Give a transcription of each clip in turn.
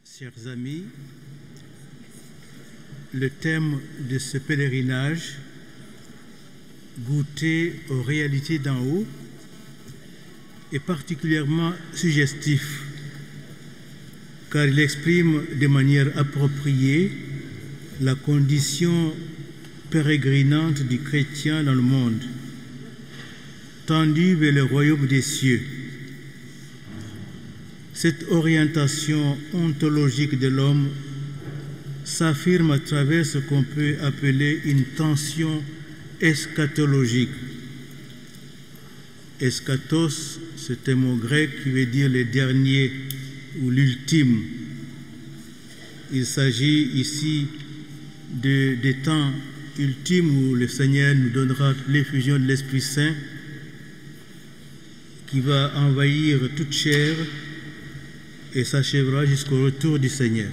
Chers amis, le thème de ce pèlerinage, goûter aux réalités d'en haut, est particulièrement suggestif, car il exprime de manière appropriée la condition pérégrinante du chrétien dans le monde, tendu vers le royaume des cieux. Cette orientation ontologique de l'homme s'affirme à travers ce qu'on peut appeler une tension eschatologique. Eschatos, c'est un mot grec qui veut dire le dernier ou l'ultime. Il s'agit ici des temps ultimes où le Seigneur nous donnera l'effusion de l'Esprit Saint qui va envahir toute chair et s'achèvera jusqu'au retour du Seigneur.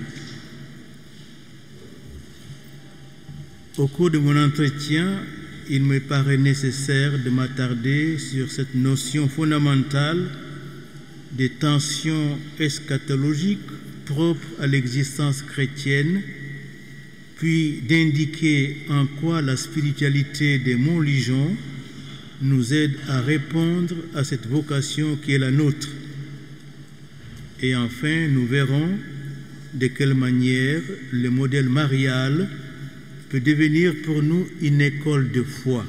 Au cours de mon entretien, il me paraît nécessaire de m'attarder sur cette notion fondamentale des tensions eschatologiques propres à l'existence chrétienne, puis d'indiquer en quoi la spiritualité des Montligeons nous aide à répondre à cette vocation qui est la nôtre. Et enfin, nous verrons de quelle manière le modèle marial peut devenir pour nous une école de foi.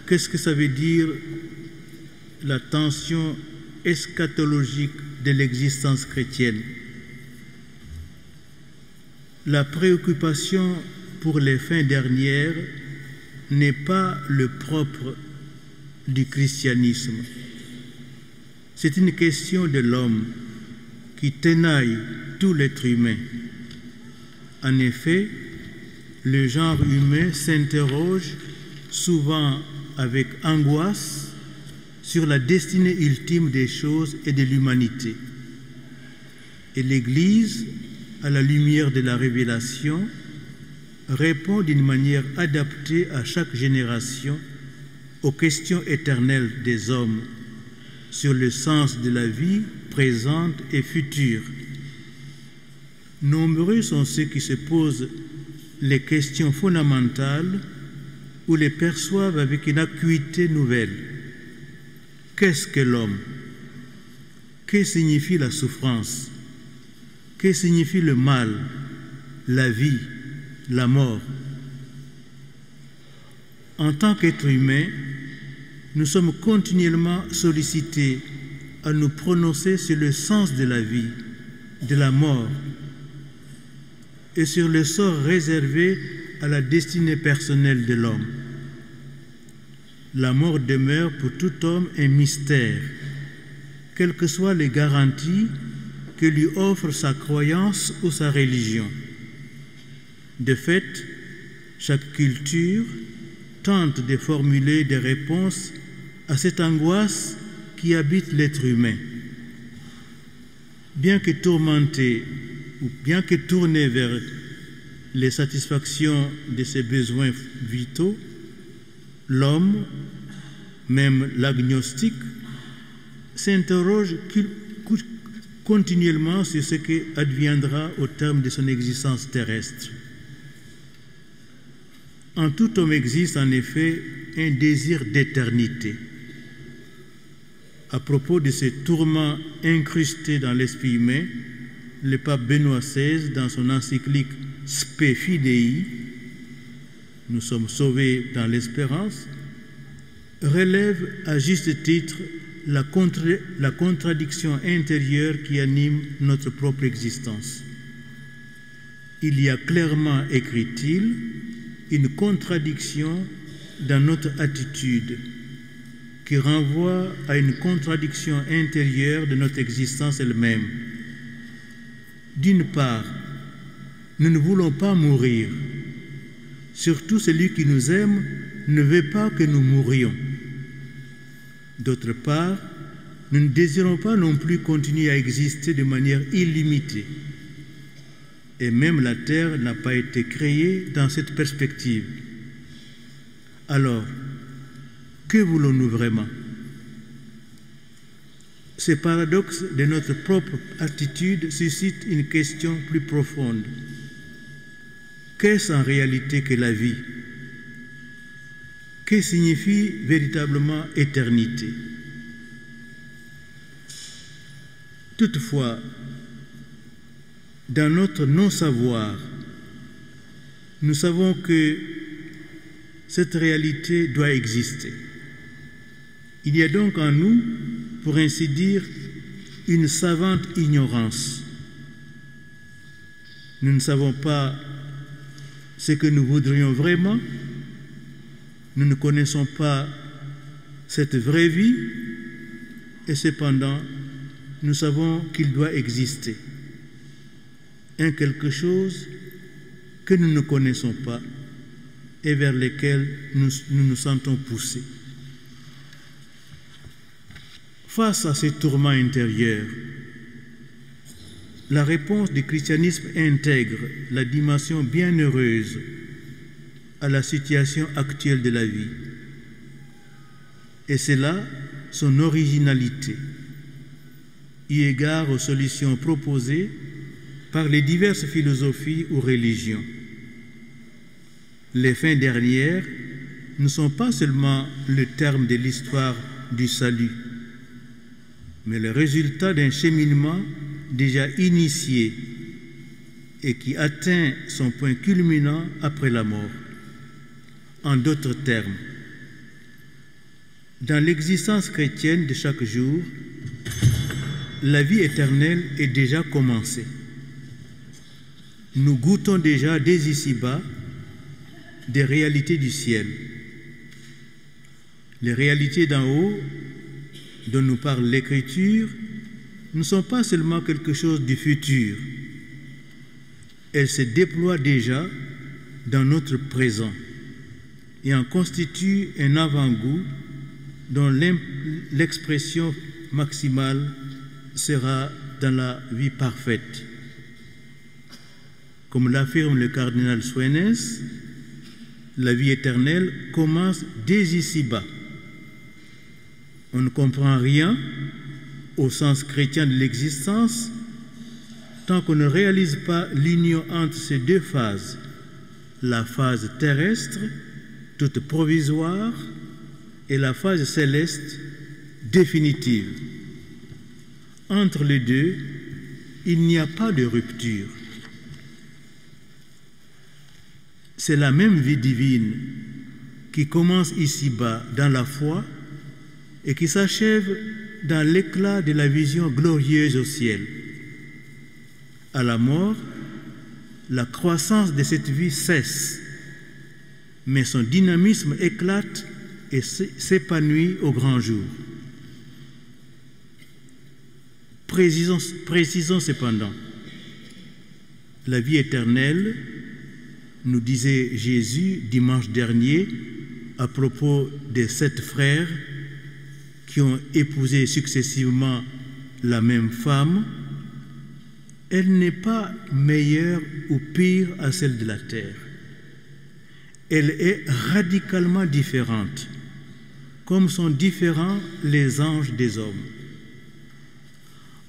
Qu'est-ce que ça veut dire la tension eschatologique de l'existence chrétienne? La préoccupation pour les fins dernières n'est pas le propre du christianisme. C'est une question de l'homme qui tenaille tout l'être humain. En effet, le genre humain s'interroge souvent avec angoisse sur la destinée ultime des choses et de l'humanité. Et l'Église, à la lumière de la révélation, répond d'une manière adaptée à chaque génération aux questions éternelles des hommes sur le sens de la vie présente et future. Nombreux sont ceux qui se posent les questions fondamentales ou les perçoivent avec une acuité nouvelle. Qu'est-ce que l'homme? Que signifie la souffrance? Que signifie le mal, la vie, la mort? En tant qu'être humain, nous sommes continuellement sollicités à nous prononcer sur le sens de la vie, de la mort, et sur le sort réservé à la destinée personnelle de l'homme. La mort demeure pour tout homme un mystère, quelles que soient les garanties que lui offre sa croyance ou sa religion. De fait, chaque culture tente de formuler des réponses à cette angoisse qui habite l'être humain. Bien que tourmenté ou bien que tourné vers les satisfactions de ses besoins vitaux, l'homme, même l'agnostique, s'interroge continuellement sur ce qui adviendra au terme de son existence terrestre. En tout homme existe en effet un désir d'éternité. À propos de ces tourments incrustés dans l'esprit humain, le pape Benoît XVI, dans son encyclique Spe Fidei, nous sommes sauvés dans l'espérance, relève à juste titre la contradiction intérieure qui anime notre propre existence. Il y a clairement, écrit-il, une contradiction dans notre attitude qui renvoie à une contradiction intérieure de notre existence elle-même. D'une part, nous ne voulons pas mourir. Surtout celui qui nous aime ne veut pas que nous mourions. D'autre part, nous ne désirons pas non plus continuer à exister de manière illimitée. Et même la terre n'a pas été créée dans cette perspective. Alors, que voulons-nous vraiment? Ce paradoxe de notre propre attitude suscite une question plus profonde. Qu'est-ce en réalité que la vie? Que signifie véritablement éternité? Toutefois, dans notre non-savoir, nous savons que cette réalité doit exister. Il y a donc en nous, pour ainsi dire, une savante ignorance. Nous ne savons pas ce que nous voudrions vraiment, nous ne connaissons pas cette vraie vie, et cependant, nous savons qu'il doit exister un quelque chose que nous ne connaissons pas et vers lequel nous nous sentons poussés. Face à ces tourments intérieurs, la réponse du christianisme intègre la dimension bienheureuse à la situation actuelle de la vie. Et c'est là son originalité, eu égard aux solutions proposées par les diverses philosophies ou religions. Les fins dernières ne sont pas seulement le terme de l'histoire du salut, mais le résultat d'un cheminement déjà initié et qui atteint son point culminant après la mort. En d'autres termes, dans l'existence chrétienne de chaque jour, la vie éternelle est déjà commencée. Nous goûtons déjà dès ici-bas des réalités du ciel. Les réalités d'en haut dont nous parle l'Écriture ne sont pas seulement quelque chose du futur. Elles se déploient déjà dans notre présent et en constituent un avant-goût dont l'expression maximale sera dans la vie parfaite. Comme l'affirme le cardinal Soennes, la vie éternelle commence dès ici-bas. On ne comprend rien au sens chrétien de l'existence tant qu'on ne réalise pas l'union entre ces deux phases, la phase terrestre, toute provisoire, et la phase céleste, définitive. Entre les deux, il n'y a pas de rupture. C'est la même vie divine qui commence ici-bas dans la foi et qui s'achève dans l'éclat de la vision glorieuse au ciel. À la mort, la croissance de cette vie cesse, mais son dynamisme éclate et s'épanouit au grand jour. Précisons cependant, la vie éternelle, nous disait Jésus dimanche dernier à propos des 7 frères qui ont épousé successivement la même femme, elle n'est pas meilleure ou pire à celle de la terre. Elle est radicalement différente, comme sont différents les anges des hommes.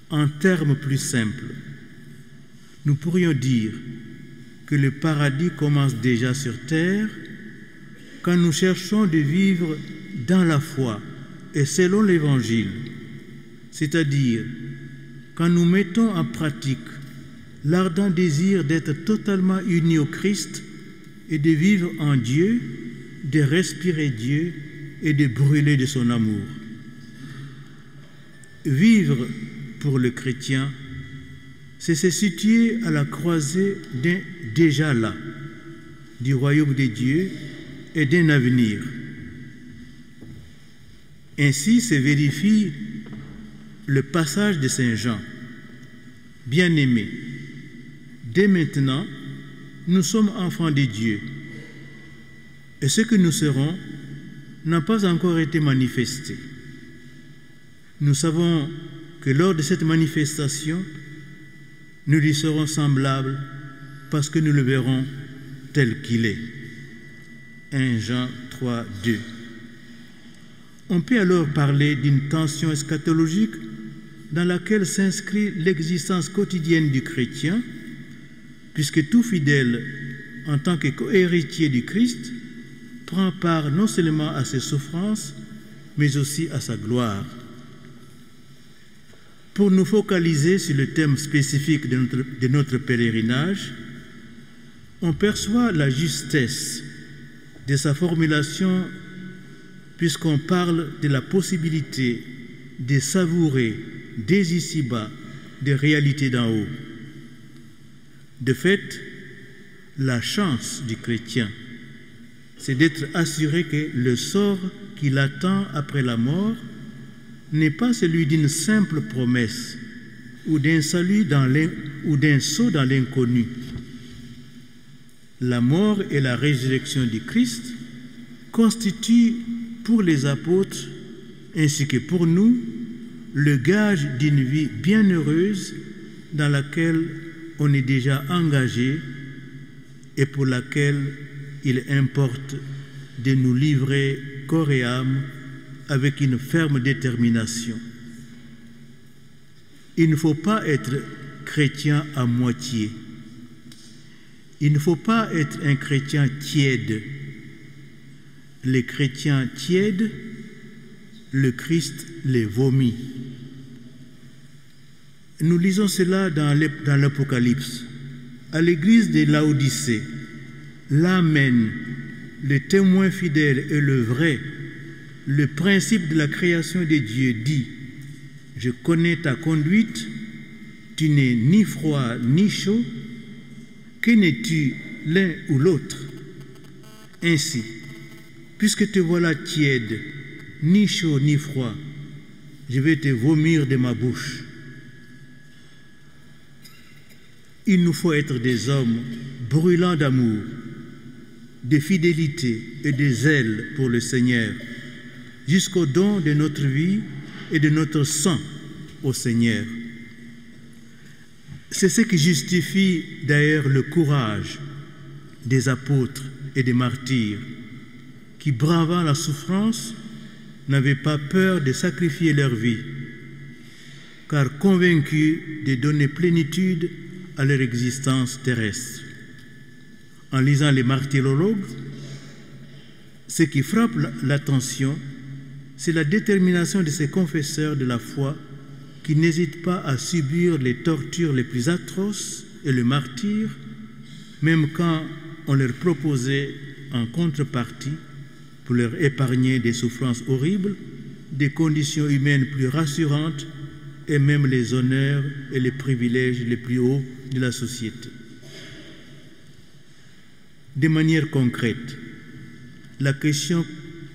En termes plus simples, nous pourrions dire que le paradis commence déjà sur terre quand nous cherchons de vivre dans la foi et selon l'Évangile, c'est-à-dire quand nous mettons en pratique l'ardent désir d'être totalement unis au Christ et de vivre en Dieu, de respirer Dieu et de brûler de son amour. Vivre pour le chrétien, c'est se situer à la croisée d'un déjà là, du royaume de Dieu et d'un avenir. Ainsi se vérifie le passage de Saint Jean. Bien-aimés, dès maintenant, nous sommes enfants de Dieu, et ce que nous serons n'a pas encore été manifesté. Nous savons que lors de cette manifestation, nous lui serons semblables parce que nous le verrons tel qu'il est. 1 Jean 3, 2. On peut alors parler d'une tension eschatologique dans laquelle s'inscrit l'existence quotidienne du chrétien, puisque tout fidèle, en tant que co-héritier du Christ, prend part non seulement à ses souffrances, mais aussi à sa gloire. Pour nous focaliser sur le thème spécifique de notre pèlerinage, on perçoit la justesse de sa formulation puisqu'on parle de la possibilité de savourer dès ici-bas des réalités d'en haut. De fait, la chance du chrétien, c'est d'être assuré que le sort qui l'attend après la mort n'est pas celui d'une simple promesse ou d'un salut ou d'un saut dans l'inconnu. La mort et la résurrection du Christ constituent pour les apôtres ainsi que pour nous le gage d'une vie bienheureuse dans laquelle on est déjà engagé et pour laquelle il importe de nous livrer corps et âme avec une ferme détermination. Il ne faut pas être chrétien à moitié. Il ne faut pas être un chrétien tiède. Les chrétiens tièdes, le Christ les vomit. Nous lisons cela dans l'Apocalypse. À l'église de Laodicée, l'Amen, le témoin fidèle et le vrai, le principe de la création de Dieu dit: je connais ta conduite, tu n'es ni froid ni chaud, que n'es-tu l'un ou l'autre? Ainsi, puisque te voilà tiède, ni chaud ni froid, je vais te vomir de ma bouche. Il nous faut être des hommes brûlants d'amour, de fidélité et de zèle pour le Seigneur, jusqu'au don de notre vie et de notre sang au Seigneur. C'est ce qui justifie d'ailleurs le courage des apôtres et des martyrs qui, bravant la souffrance, n'avaient pas peur de sacrifier leur vie, car convaincus de donner plénitude à leur existence terrestre. En lisant les martyrologues, ce qui frappe l'attention, c'est la détermination de ces confesseurs de la foi qui n'hésitent pas à subir les tortures les plus atroces et le martyre, même quand on leur proposait en contrepartie, pour leur épargner des souffrances horribles, des conditions humaines plus rassurantes et même les honneurs et les privilèges les plus hauts de la société. De manière concrète, la question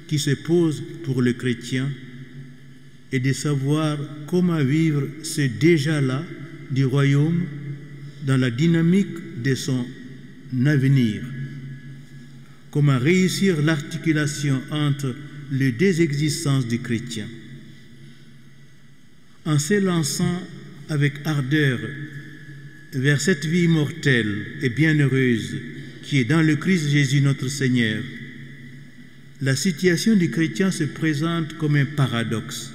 qui se pose pour le chrétien est de savoir comment vivre ce déjà-là du royaume dans la dynamique de son avenir. Comment réussir l'articulation entre les deux existences du chrétien. En s'élançant avec ardeur vers cette vie immortelle et bienheureuse qui est dans le Christ Jésus notre Seigneur, la situation du chrétien se présente comme un paradoxe.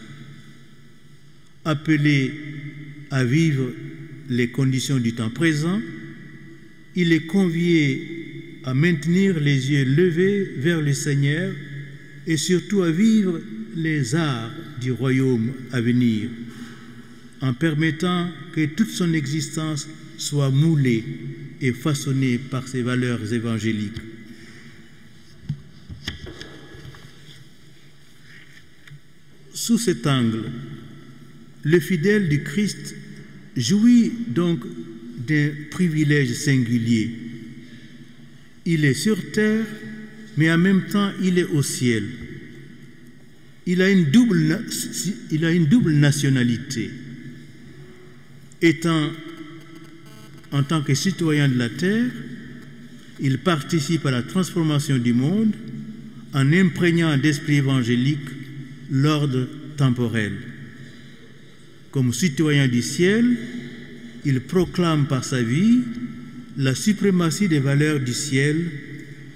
Appelé à vivre les conditions du temps présent, il est convié à maintenir les yeux levés vers le Seigneur et surtout à vivre les arts du royaume à venir, en permettant que toute son existence soit moulée et façonnée par ses valeurs évangéliques. Sous cet angle, le fidèle du Christ jouit donc d'un privilège singulier. Il est sur terre, mais en même temps, il est au ciel. Il a une double nationalité. Étant en tant que citoyen de la terre, il participe à la transformation du monde en imprégnant d'esprit évangélique l'ordre temporel. Comme citoyen du ciel, il proclame par sa vie la suprématie des valeurs du ciel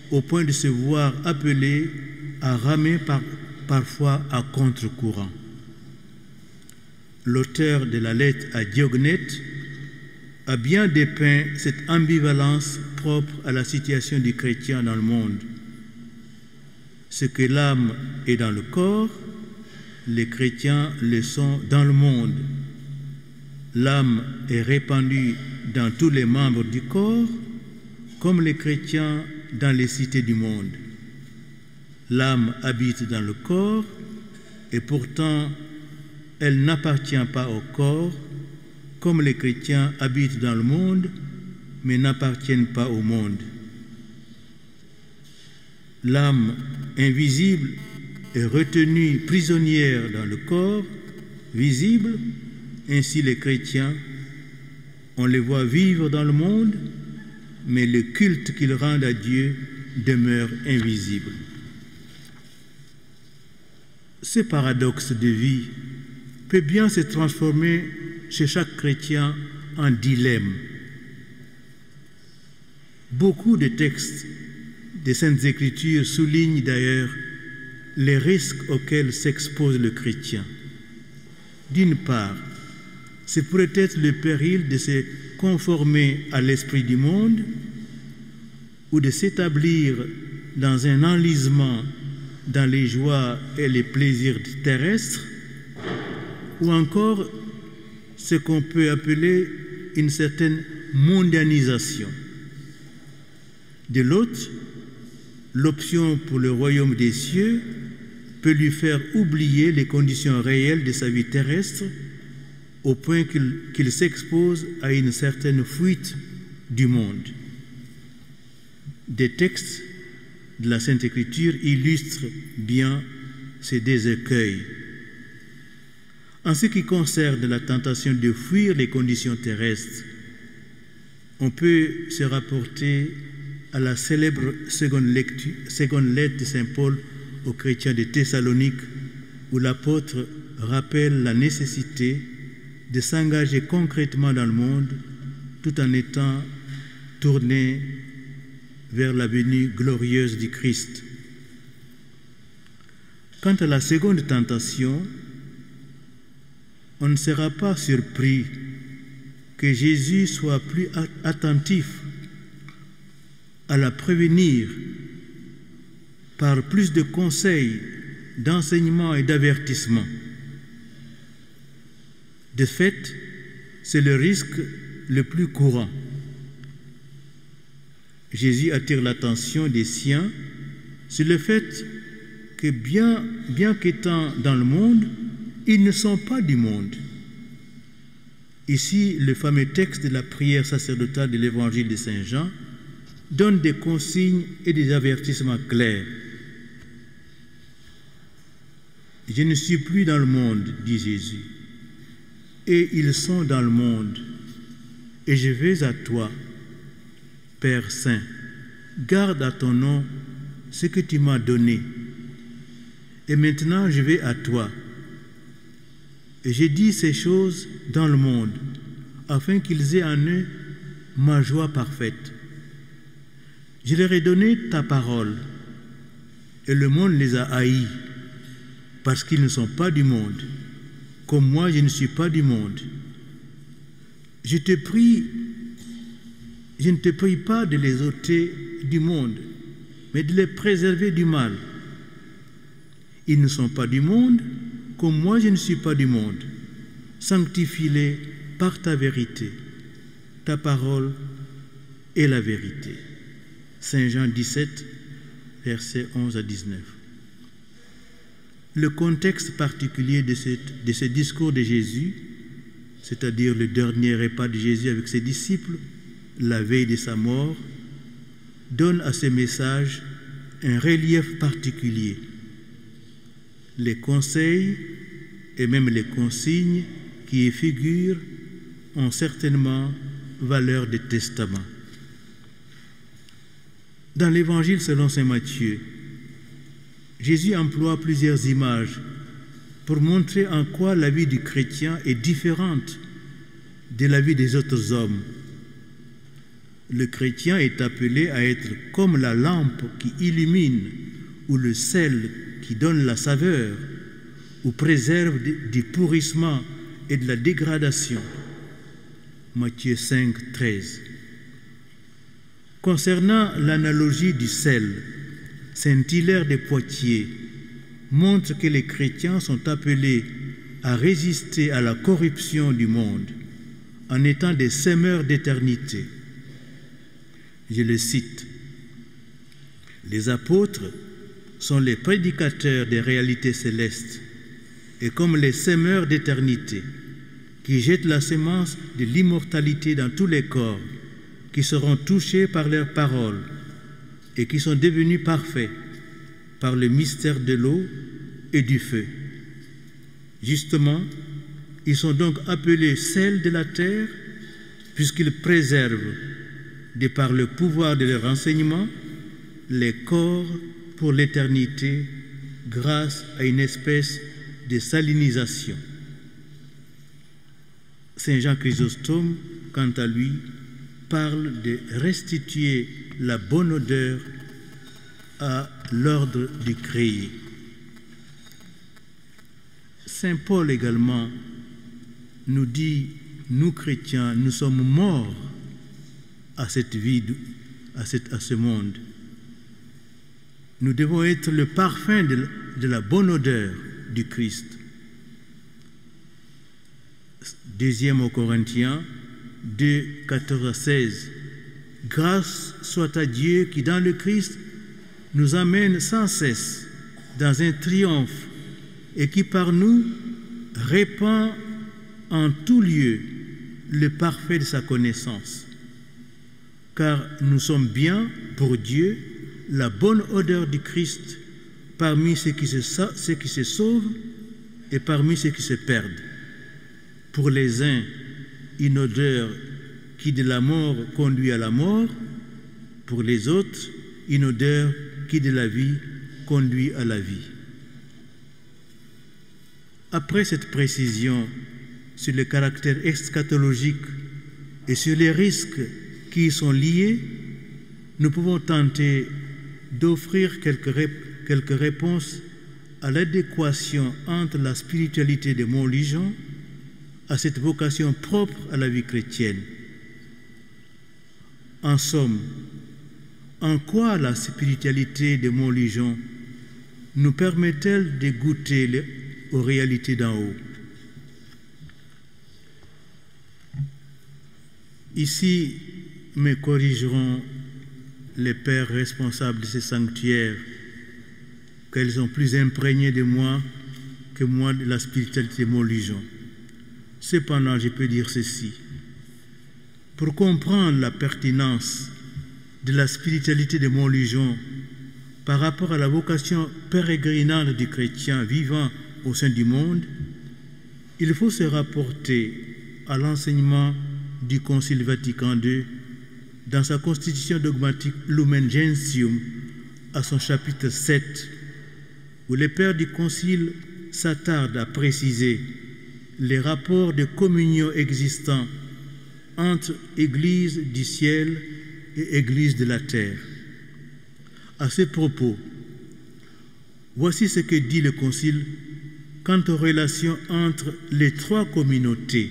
au point de se voir appelé à ramer parfois à contre-courant. l'auteur de la lettre à Diognète, a bien dépeint cette ambivalence propre à la situation du chrétien dans le monde. Ce que l'âme est dans le corps, les chrétiens le sont dans le monde. L'âme est répandue dans tous les membres du corps, comme les chrétiens dans les cités du monde. L'âme habite dans le corps, et pourtant elle n'appartient pas au corps, comme les chrétiens habitent dans le monde, mais n'appartiennent pas au monde. L'âme invisible est retenue prisonnière dans le corps visible. Ainsi les chrétiens, on les voit vivre dans le monde, mais le culte qu'ils rendent à Dieu demeure invisible. Ce paradoxe de vie peut bien se transformer chez chaque chrétien en dilemme. Beaucoup de textes des Saintes Écritures soulignent d'ailleurs les risques auxquels s'expose le chrétien. D'une part, ce pourrait être le péril de se conformer à l'esprit du monde ou de s'établir dans un enlisement dans les joies et les plaisirs terrestres, ou encore ce qu'on peut appeler une certaine mondanisation. De l'autre, l'option pour le royaume des cieux peut lui faire oublier les conditions réelles de sa vie terrestre au point qu'il s'expose à une certaine fuite du monde. Des textes de la Sainte Écriture illustrent bien ces deux écueils. En ce qui concerne la tentation de fuir les conditions terrestres, on peut se rapporter à la célèbre seconde lettre de Saint Paul aux chrétiens de Thessalonique, où l'apôtre rappelle la nécessité de s'engager concrètement dans le monde tout en étant tourné vers la venue glorieuse du Christ. Quant à la seconde tentation, on ne sera pas surpris que Jésus soit plus attentif à la prévenir par plus de conseils, d'enseignements et d'avertissements. De fait, c'est le risque le plus courant. Jésus attire l'attention des siens sur le fait que bien qu'étant dans le monde, ils ne sont pas du monde. Ici, le fameux texte de la prière sacerdotale de l'Évangile de Saint Jean donne des consignes et des avertissements clairs. « Je ne suis plus dans le monde, dit Jésus, et ils sont dans le monde, et je vais à toi, Père Saint, garde à ton nom ce que tu m'as donné, et maintenant je vais à toi. Et j'ai dit ces choses dans le monde, afin qu'ils aient en eux ma joie parfaite. Je leur ai donné ta parole, et le monde les a haïs, parce qu'ils ne sont pas du monde, comme moi je ne suis pas du monde. Je ne te prie pas de les ôter du monde, mais de les préserver du mal. Ils ne sont pas du monde, comme moi je ne suis pas du monde. Sanctifie-les par ta vérité. Ta parole est la vérité. Saint Jean 17, versets 11 à 19. Le contexte particulier de ce discours de Jésus, c'est-à-dire le dernier repas de Jésus avec ses disciples, la veille de sa mort, donne à ce message un relief particulier. Les conseils et même les consignes qui y figurent ont certainement valeur de testament. Dans l'Évangile selon saint Matthieu, Jésus emploie plusieurs images pour montrer en quoi la vie du chrétien est différente de la vie des autres hommes. Le chrétien est appelé à être comme la lampe qui illumine, ou le sel qui donne la saveur, ou préserve du pourrissement et de la dégradation. Matthieu 5, 13. Concernant l'analogie du sel, saint Hilaire de Poitiers montre que les chrétiens sont appelés à résister à la corruption du monde en étant des semeurs d'éternité. Je le cite. Les apôtres sont les prédicateurs des réalités célestes et comme les semeurs d'éternité qui jettent la semence de l'immortalité dans tous les corps qui seront touchés par leurs paroles et qui sont devenus parfaits par le mystère de l'eau et du feu. Justement, ils sont donc appelés sel de la terre puisqu'ils préservent, de par le pouvoir de leur enseignement, les corps pour l'éternité grâce à une espèce de salinisation. Saint Jean Chrysostome, quant à lui, parle de restituer la bonne odeur à l'ordre du créé. Saint Paul également nous dit, nous chrétiens, nous sommes morts à cette vie, à ce monde. Nous devons être le parfum de la bonne odeur du Christ. 2 aux Corinthiens 2, 14 à 16. Grâce soit à Dieu qui, dans le Christ, nous amène sans cesse dans un triomphe et qui, par nous, répand en tout lieu le parfait de sa connaissance. Car nous sommes bien, pour Dieu, la bonne odeur du Christ parmi ceux qui se sauvent et parmi ceux qui se perdent. Pour les uns, une odeur qui de la mort conduit à la mort, pour les autres, une odeur qui de la vie conduit à la vie. Après cette précision sur le caractère eschatologique et sur les risques qui y sont liés, nous pouvons tenter d'offrir quelques réponses à l'adéquation entre la spiritualité de Montlujon à cette vocation propre à la vie chrétienne. En somme, en quoi la spiritualité de Montlujon nous permet-elle de goûter aux réalités d'en haut? Ici, me corrigeront les pères responsables de ces sanctuaires, qu'elles sont plus imprégnées de moi que moi de la spiritualité de Montlujon. Cependant, je peux dire ceci. Pour comprendre la pertinence de la spiritualité de Montlujon par rapport à la vocation pérégrinante du chrétien vivant au sein du monde, il faut se rapporter à l'enseignement du Concile Vatican II dans sa constitution dogmatique Lumen Gentium à son chapitre 7, où les pères du Concile s'attardent à préciser les rapports de communion existants entre Église du ciel et Église de la terre. À ce propos, voici ce que dit le Concile quant aux relations entre les trois communautés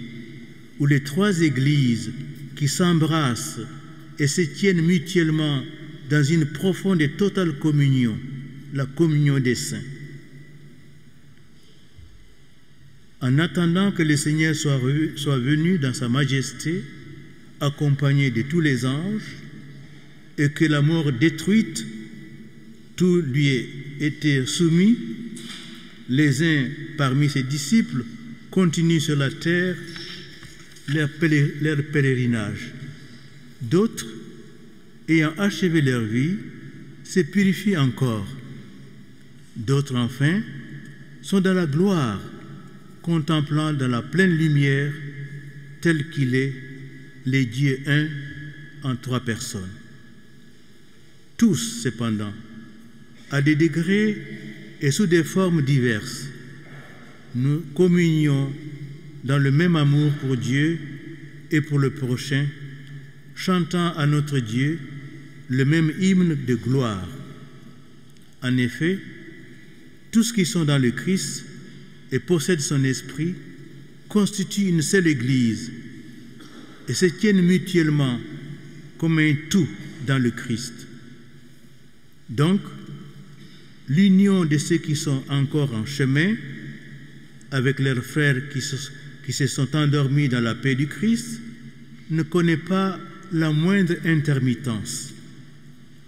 ou les trois Églises qui s'embrassent et se tiennent mutuellement dans une profonde et totale communion, la communion des saints. En attendant que le Seigneur soit venu dans sa majesté, accompagné de tous les anges, et que la mort détruite, tout lui ait été soumis, les uns parmi ses disciples continuent sur la terre leur pèlerinage. D'autres, ayant achevé leur vie, se purifient encore. D'autres, enfin, sont dans la gloire, contemplant dans la pleine lumière, tel qu'il est, les dieux un en trois personnes. Tous, cependant, à des degrés et sous des formes diverses, nous communions dans le même amour pour Dieu et pour le prochain, chantant à notre Dieu le même hymne de gloire. En effet, tous qui sont dans le Christ et possèdent son esprit constituent une seule Église et se tiennent mutuellement comme un tout dans le Christ. Donc, l'union de ceux qui sont encore en chemin avec leurs frères qui se sont endormis dans la paix du Christ ne connaît pas la moindre intermittence.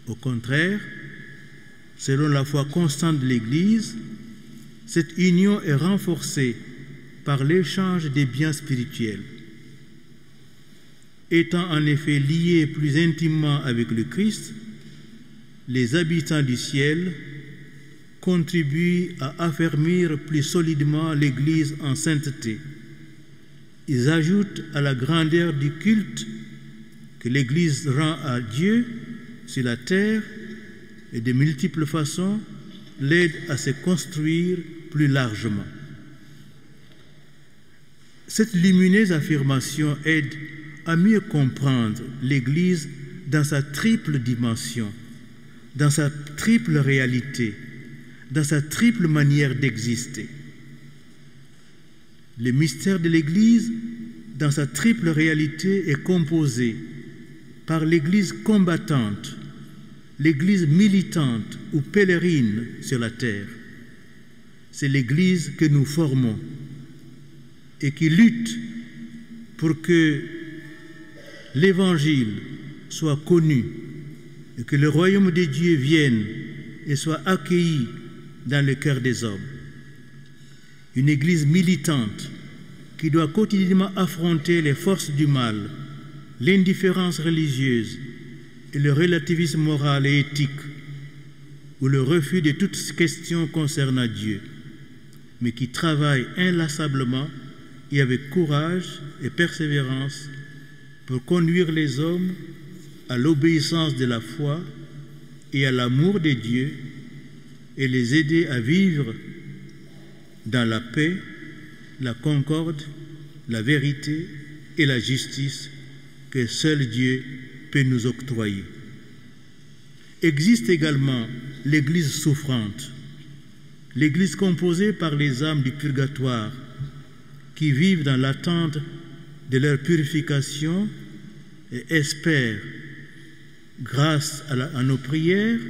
Au contraire, selon la foi constante de l'Église, cette union est renforcée par l'échange des biens spirituels. Étant en effet liés plus intimement avec le Christ, les habitants du ciel contribuent à affermir plus solidement l'Église en sainteté. Ils ajoutent à la grandeur du culte que l'Église rend à Dieu sur la terre et de multiples façons l'aident à se construire plus largement. Cette lumineuse affirmation aide à mieux comprendre l'Église dans sa triple dimension, dans sa triple réalité, dans sa triple manière d'exister. Le mystère de l'Église, dans sa triple réalité, est composé par l'Église combattante, l'Église militante ou pèlerine sur la terre. C'est l'Église que nous formons et qui lutte pour que l'Évangile soit connu et que le royaume de Dieu vienne et soit accueilli dans le cœur des hommes. Une Église militante qui doit quotidiennement affronter les forces du mal, l'indifférence religieuse et le relativisme moral et éthique, ou le refus de toute question concernant Dieu, mais qui travaille inlassablement et avec courage et persévérance pour conduire les hommes à l'obéissance de la foi et à l'amour de Dieu et les aider à vivre dans la paix, la concorde, la vérité et la justice que seul Dieu peut nous octroyer. Existe également l'Église souffrante, l'Église composée par les âmes du purgatoire qui vivent dans l'attente de leur purification et espèrent, grâce à nos prières,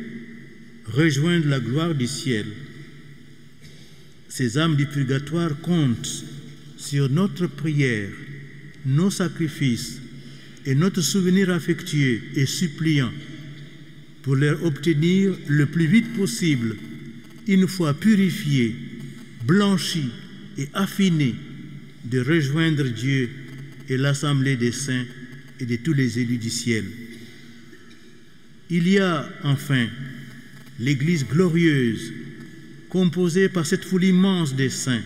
rejoindre la gloire du ciel. Ces âmes du purgatoire comptent sur notre prière, nos sacrifices et notre souvenir affectueux et suppliant pour leur obtenir le plus vite possible, une fois purifiés, blanchis et affinés, de rejoindre Dieu et l'assemblée des saints et de tous les élus du ciel. Il y a enfin l'Église glorieuse, composée par cette foule immense des saints,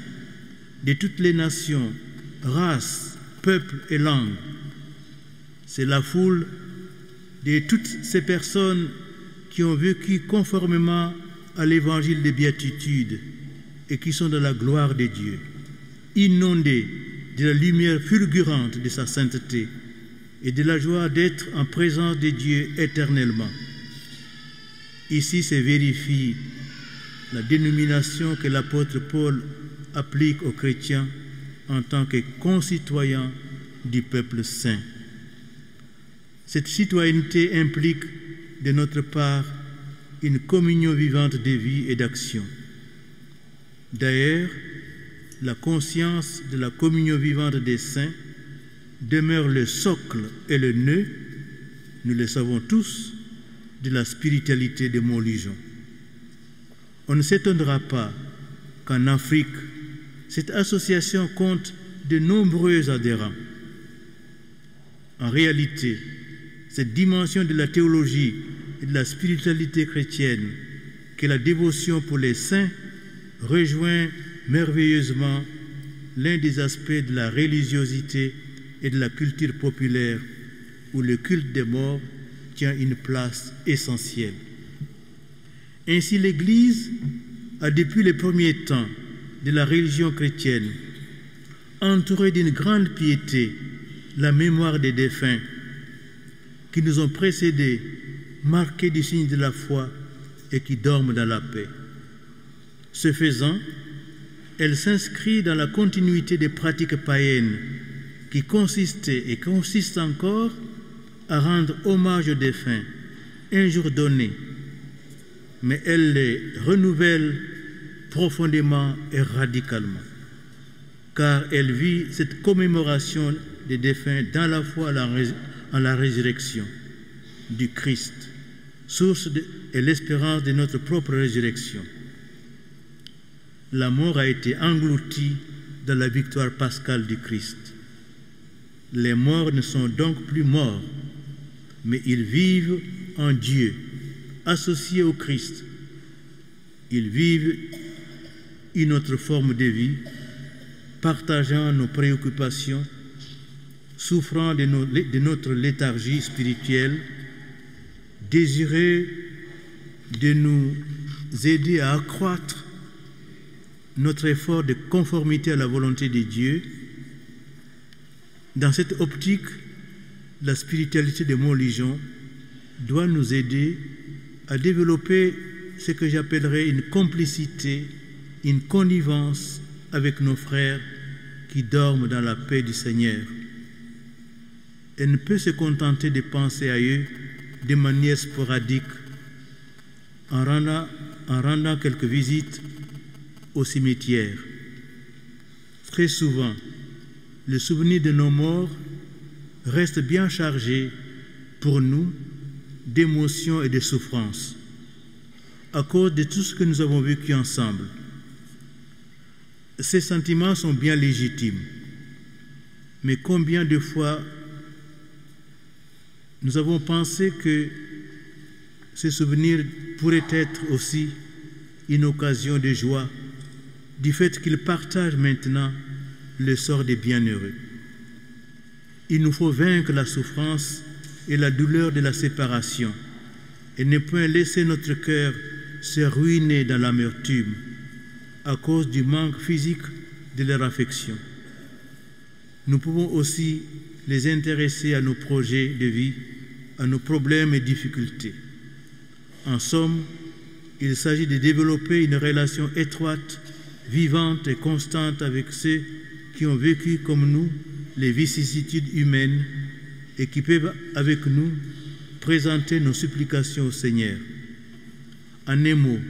de toutes les nations, races, peuples et langues. C'est la foule de toutes ces personnes qui ont vécu conformément à l'évangile de béatitude et qui sont dans la gloire de Dieu, inondés de la lumière fulgurante de sa sainteté et de la joie d'être en présence de Dieu éternellement. Ici se vérifie la dénomination que l'apôtre Paul applique aux chrétiens en tant que concitoyens du peuple saint. Cette citoyenneté implique de notre part une communion vivante de vie et d'action. D'ailleurs, la conscience de la communion vivante des saints demeure le socle et le nœud, nous le savons tous, de la spiritualité de Montlujon. On ne s'étonnera pas qu'en Afrique, cette association compte de nombreux adhérents. En réalité, cette dimension de la théologie et de la spiritualité chrétienne, que la dévotion pour les saints, rejoint merveilleusement l'un des aspects de la religiosité et de la culture populaire où le culte des morts tient une place essentielle. Ainsi, l'Église a depuis les premiers temps de la religion chrétienne entouré d'une grande piété la mémoire des défunts qui nous ont précédés, marqués du signe de la foi et qui dorment dans la paix. Ce faisant, Elle s'inscrit dans la continuité des pratiques païennes qui consistaient et consistent encore à rendre hommage aux défunts un jour donné, mais elle les renouvelle profondément et radicalement, car elle vit cette commémoration des défunts dans la foi en la résurrection du Christ, source et l'espérance de notre propre résurrection. La mort a été engloutie dans la victoire pascale du Christ. Les morts ne sont donc plus morts, mais ils vivent en Dieu, associés au Christ. Ils vivent une autre forme de vie, partageant nos préoccupations, souffrant de notre léthargie spirituelle, désireux de nous aider à accroître notre effort de conformité à la volonté de Dieu. Dans cette optique, la spiritualité de mon religion doit nous aider à développer ce que j'appellerais une complicité, une connivence avec nos frères qui dorment dans la paix du Seigneur. Elle ne peut se contenter de penser à eux de manière sporadique en rendant quelques visites au cimetière. Très souvent, le souvenir de nos morts reste bien chargé pour nous d'émotions et de souffrances à cause de tout ce que nous avons vécu ensemble. Ces sentiments sont bien légitimes, mais combien de fois nous avons pensé que ces souvenirs pourraient être aussi une occasion de joie du fait qu'ils partagent maintenant le sort des bienheureux. Il nous faut vaincre la souffrance et la douleur de la séparation et ne point laisser notre cœur se ruiner dans l'amertume à cause du manque physique de leur affection. Nous pouvons aussi les intéresser à nos projets de vie, à nos problèmes et difficultés. En somme, il s'agit de développer une relation étroite, vivante et constante avec ceux qui ont vécu comme nous les vicissitudes humaines et qui peuvent avec nous présenter nos supplications au Seigneur. En un mot,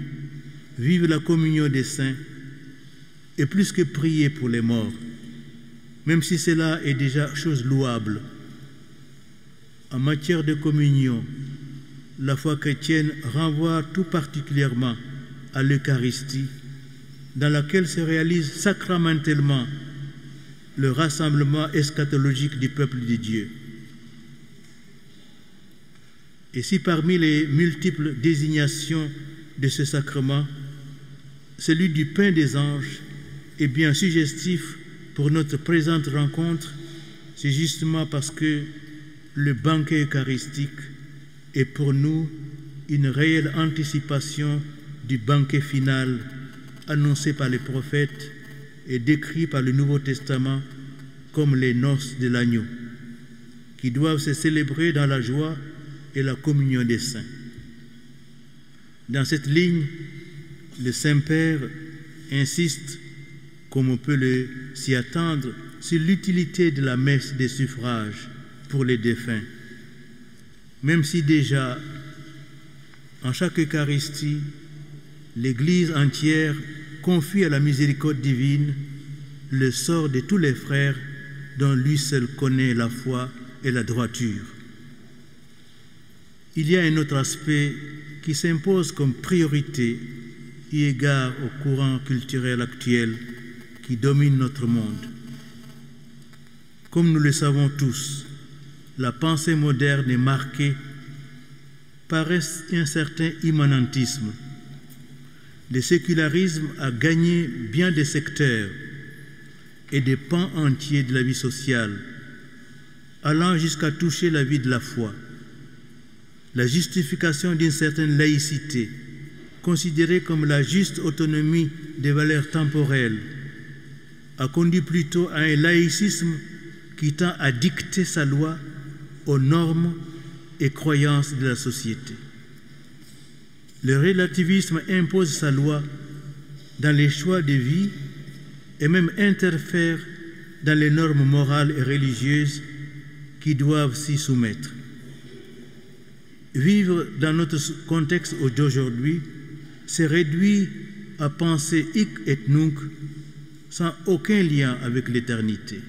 vive la communion des saints et plus que prier pour les morts, même si cela est déjà chose louable. En matière de communion, la foi chrétienne renvoie tout particulièrement à l'Eucharistie, dans laquelle se réalise sacramentellement le rassemblement eschatologique du peuple de Dieu. Et si parmi les multiples désignations de ce sacrement, celui du pain des anges est bien suggestif pour notre présente rencontre, c'est justement parce que le banquet eucharistique est pour nous une réelle anticipation du banquet final annoncé par les prophètes et décrit par le Nouveau Testament comme les noces de l'agneau, qui doivent se célébrer dans la joie et la communion des saints. Dans cette ligne, le Saint-Père insiste, comme on peut s'y attendre, sur l'utilité de la messe des suffrages pour les défunts, même si déjà, en chaque Eucharistie, l'Église entière confie à la miséricorde divine le sort de tous les frères dont lui seul connaît la foi et la droiture. Il y a un autre aspect qui s'impose comme priorité eu égard au courant culturel actuel qui domine notre monde. Comme nous le savons tous, la pensée moderne est marquée par un certain immanentisme. Le sécularisme a gagné bien des secteurs et des pans entiers de la vie sociale, allant jusqu'à toucher la vie de la foi. La justification d'une certaine laïcité, considérée comme la juste autonomie des valeurs temporelles, a conduit plutôt à un laïcisme qui tend à dicter sa loi aux normes et croyances de la société. Le relativisme impose sa loi dans les choix de vie et même interfère dans les normes morales et religieuses qui doivent s'y soumettre. Vivre dans notre contexte d'aujourd'hui, c'est réduit à penser hic et nunc sans aucun lien avec l'éternité.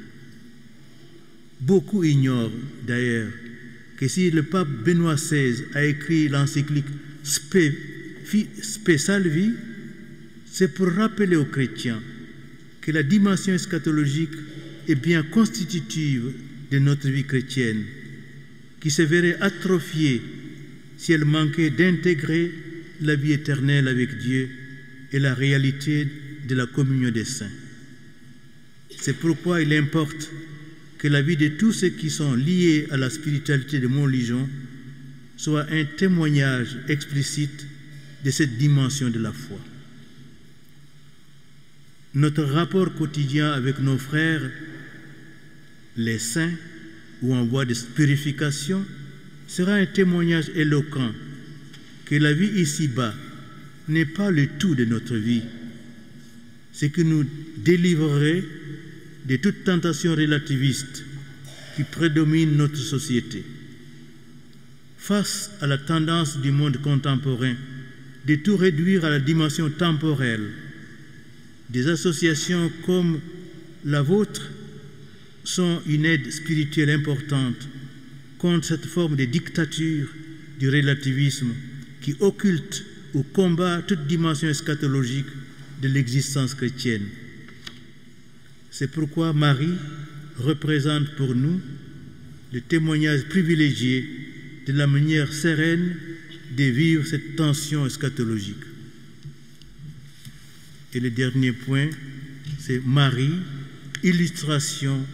Beaucoup ignorent d'ailleurs que si le pape Benoît XVI a écrit l'encyclique Spe Salvi, c'est pour rappeler aux chrétiens que la dimension eschatologique est bien constitutive de notre vie chrétienne, qui se verrait atrophiée si elle manquait d'intégrer la vie éternelle avec Dieu et la réalité de la communion des saints. C'est pourquoi il importe que la vie de tous ceux qui sont liés à la spiritualité de Montligeon soit un témoignage explicite de cette dimension de la foi. Notre rapport quotidien avec nos frères, les saints ou en voie de purification, sera un témoignage éloquent que la vie ici-bas n'est pas le tout de notre vie, ce qui nous délivrerait de toute tentation relativiste qui prédomine notre société. Face à la tendance du monde contemporain de tout réduire à la dimension temporelle, des associations comme la vôtre sont une aide spirituelle importante contre cette forme de dictature du relativisme qui occulte ou combat toute dimension eschatologique de l'existence chrétienne. C'est pourquoi Marie représente pour nous le témoignage privilégié de la manière sereine de vivre cette tension eschatologique. Et le dernier point, c'est Marie, illustration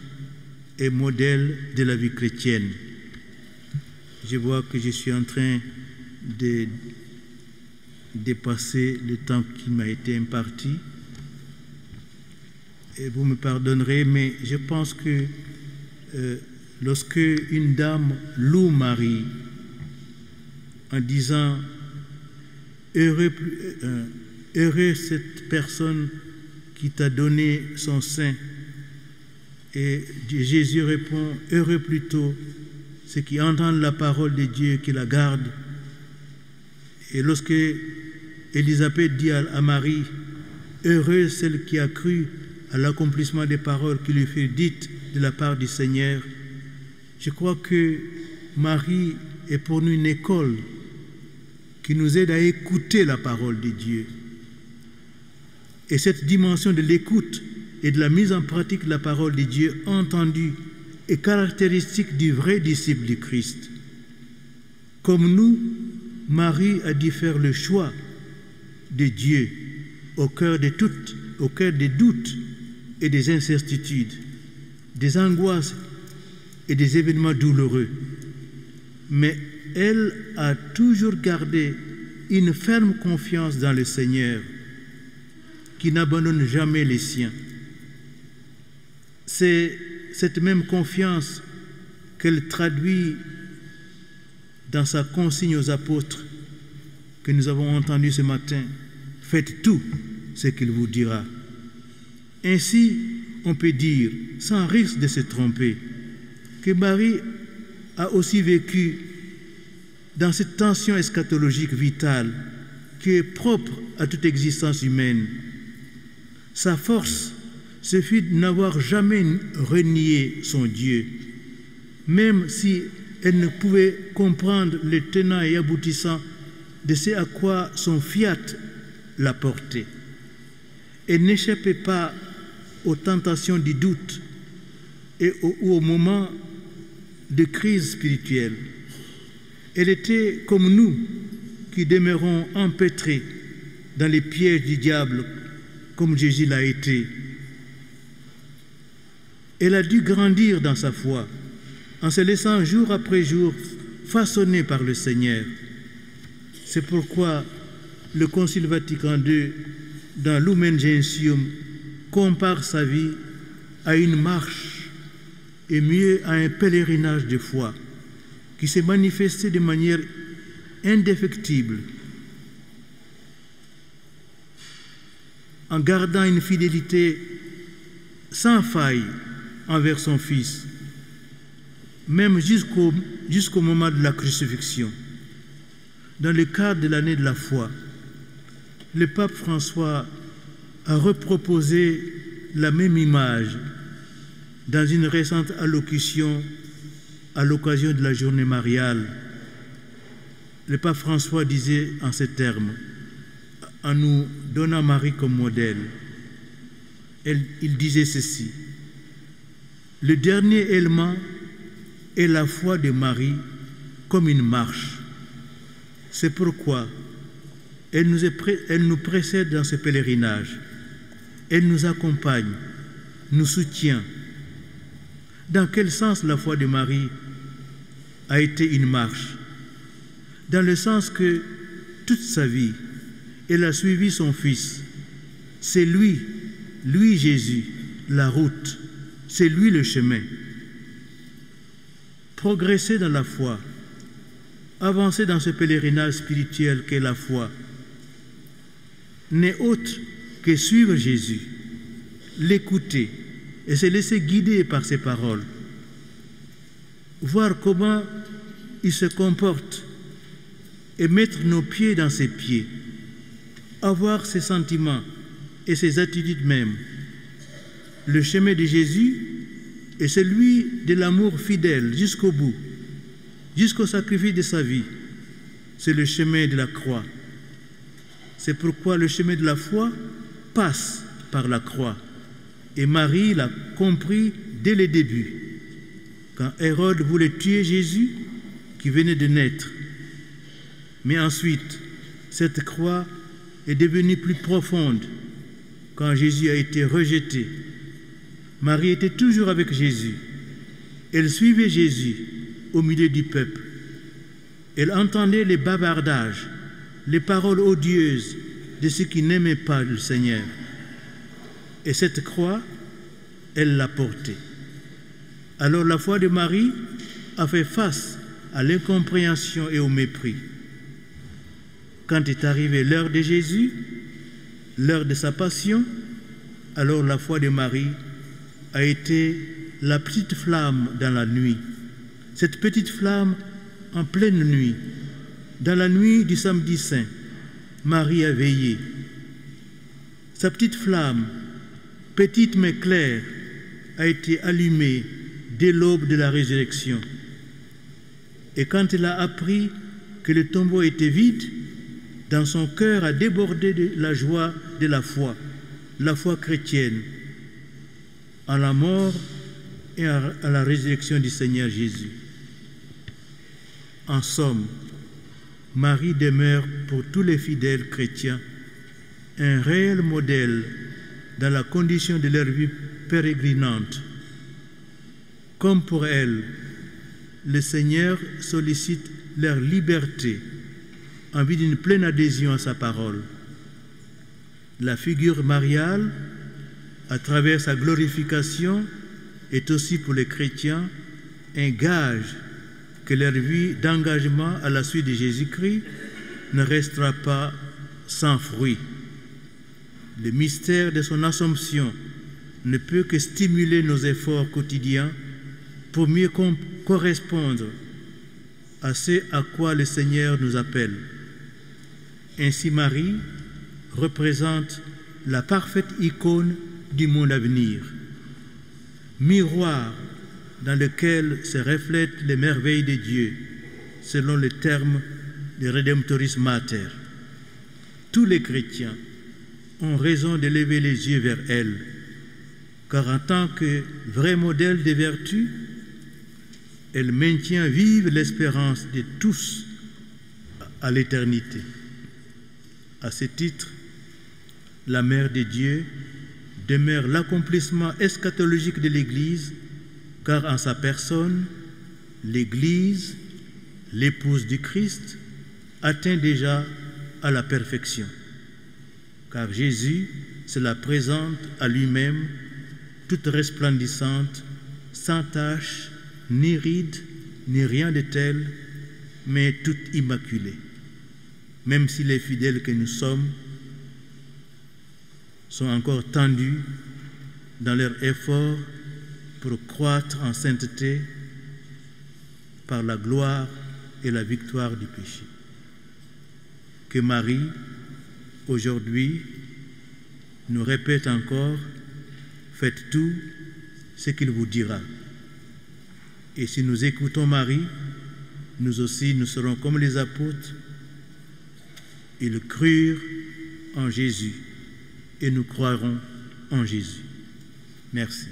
et modèle de la vie chrétienne. Je vois que je suis en train de dépasser le temps qui m'a été imparti. Et vous me pardonnerez, mais je pense que lorsque une dame loue Marie en disant « Heureux cette personne qui t'a donné son sein », et Jésus répond « Heureux plutôt ceux qui entendent la parole de Dieu, qui la gardent ». Et lorsque Élisabeth dit à Marie « Heureuse celle qui a cru à l'accomplissement des paroles qui lui furent dites de la part du Seigneur », je crois que Marie est pour nous une école qui nous aide à écouter la parole de Dieu. Et cette dimension de l'écoute et de la mise en pratique de la parole de Dieu entendue est caractéristique du vrai disciple du Christ. Comme nous, Marie a dû faire le choix de Dieu au cœur des doutes et des incertitudes, des angoisses et des événements douloureux. Mais elle a toujours gardé une ferme confiance dans le Seigneur, qui n'abandonne jamais les siens. C'est cette même confiance qu'elle traduit dans sa consigne aux apôtres que nous avons entendue ce matin. Faites tout ce qu'il vous dira. Ainsi, on peut dire, sans risque de se tromper, que Marie a aussi vécu dans cette tension eschatologique vitale qui est propre à toute existence humaine. Sa force, ce fut de n'avoir jamais renié son Dieu, même si elle ne pouvait comprendre les tenants et aboutissants de ce à quoi son fiat l'a porté. Elle n'échappait pas aux tentations du doute ou aux moments de crise spirituelle. Elle était comme nous qui demeurons empêtrés dans les pièges du diable comme Jésus l'a été. Elle a dû grandir dans sa foi en se laissant jour après jour façonner par le Seigneur. C'est pourquoi le Concile Vatican II, dans Lumen Gentium, compare sa vie à une marche et mieux à un pèlerinage de foi qui s'est manifesté de manière indéfectible en gardant une fidélité sans faille envers son Fils, même jusqu'au moment de la crucifixion. Dans le cadre de l'année de la foi, le pape François a reproposé la même image dans une récente allocution à l'occasion de la journée mariale. Le pape François disait en ces termes, en nous donnant Marie comme modèle, il disait ceci: le dernier élément est la foi de Marie comme une marche. C'est pourquoi elle nous précède dans ce pèlerinage. Elle nous accompagne, nous soutient. Dans quel sens la foi de Marie a été une marche? Dans le sens que toute sa vie, elle a suivi son Fils. C'est lui Jésus, la route. C'est lui le chemin. Progresser dans la foi, avancer dans ce pèlerinage spirituel qu'est la foi, n'est autre que suivre Jésus, l'écouter et se laisser guider par ses paroles, voir comment il se comporte et mettre nos pieds dans ses pieds, avoir ses sentiments et ses attitudes mêmes. Le chemin de Jésus est celui de l'amour fidèle jusqu'au bout, jusqu'au sacrifice de sa vie. C'est le chemin de la croix. C'est pourquoi le chemin de la foi passe par la croix. Et Marie l'a compris dès le début, quand Hérode voulait tuer Jésus qui venait de naître. Mais ensuite, cette croix est devenue plus profonde quand Jésus a été rejeté. Marie était toujours avec Jésus. Elle suivait Jésus au milieu du peuple. Elle entendait les bavardages, les paroles odieuses de ceux qui n'aimaient pas le Seigneur. Et cette croix, elle l'a portée. Alors la foi de Marie a fait face à l'incompréhension et au mépris. Quand est arrivée l'heure de Jésus, l'heure de sa passion, alors la foi de Marie a été la petite flamme dans la nuit. Cette petite flamme en pleine nuit, dans la nuit du samedi saint, Marie a veillé. Sa petite flamme, petite mais claire, a été allumée dès l'aube de la résurrection. Et quand elle a appris que le tombeau était vide, dans son cœur a débordé de la joie de la foi chrétienne, en la mort et à la résurrection du Seigneur Jésus. En somme, Marie demeure pour tous les fidèles chrétiens un réel modèle dans la condition de leur vie pérégrinante. Comme pour elle, le Seigneur sollicite leur liberté en vue d'une pleine adhésion à sa parole. La figure mariale, à travers sa glorification, est aussi pour les chrétiens un gage que leur vie d'engagement à la suite de Jésus-Christ ne restera pas sans fruit. Le mystère de son Assomption ne peut que stimuler nos efforts quotidiens pour mieux correspondre à ce à quoi le Seigneur nous appelle. Ainsi, Marie représente la parfaite icône du monde à venir, miroir dans lequel se reflètent les merveilles de Dieu, selon les termes de Redemptoris Mater. Tous les chrétiens ont raison de lever les yeux vers elle, car en tant que vrai modèle de vertu, elle maintient vive l'espérance de tous à l'éternité. À ce titre, la Mère de Dieu demeure l'accomplissement eschatologique de l'Église, car en sa personne, l'Église, l'épouse du Christ, atteint déjà à la perfection. Car Jésus se la présente à lui-même, toute resplendissante, sans tache, ni ride, ni rien de tel, mais toute immaculée. Même si les fidèles que nous sommes sont encore tendus dans leur effort pour croître en sainteté par la gloire et la victoire du péché. Que Marie, aujourd'hui, nous répète encore: faites tout ce qu'il vous dira. Et si nous écoutons Marie, nous aussi, nous serons comme les apôtres. Ils crurent en Jésus et nous croirons en Jésus. Merci.